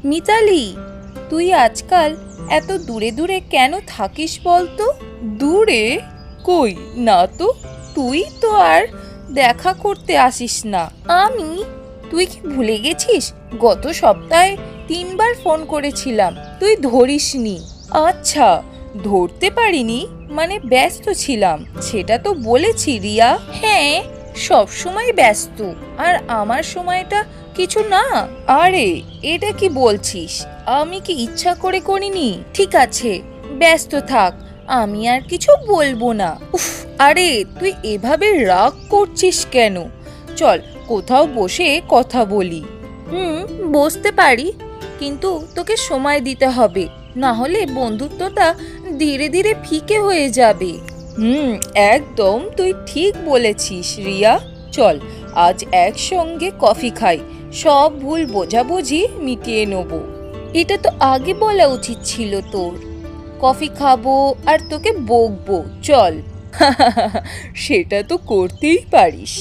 মিতালি, তুই আজকাল এত দূরে দূরে কেন থাকিস বলতো? দূরে? কই না তো, তুই তো আর দেখা করতে আসিস না। তুই কি ভুলে গেছিস? গত সপ্তাহে 3বার ফোন করেছিলাম, তুই ধরিসনি। আচ্ছা, ধরতে পারিনি মানে ব্যস্ত ছিলাম, সেটা তো বলেছি রিয়া। হ্যাঁ, সব সময় ব্যস্ত, আর আমার সময়টা কিছু না। আরে এটা কি বলছিস? আমি কি ইচ্ছা করে করিনি? ঠিক আছে, ব্যস্ত থাক, আমি আর কিছু বলবো না। উফ, আরে তুই এভাবে রাগ করছিস কেন? চল কোথাও বসে কথা বলি। বসতে পারি, কিন্তু তোকে সময় দিতে হবে, না হলে বন্ধুত্বটা ধীরে ধীরে ফিকে হয়ে যাবে। একদম তুই ঠিক বলেছিস রিয়া। চল আজ একসঙ্গে কফি খাই, সব ভুল বোঝাবুঝি মিটিয়ে নেব। এটা তো আগে বলা উচিত ছিল তোর। কফি খাবো আর তোকে বকবো, চল। সেটা তো করতেই পারিস।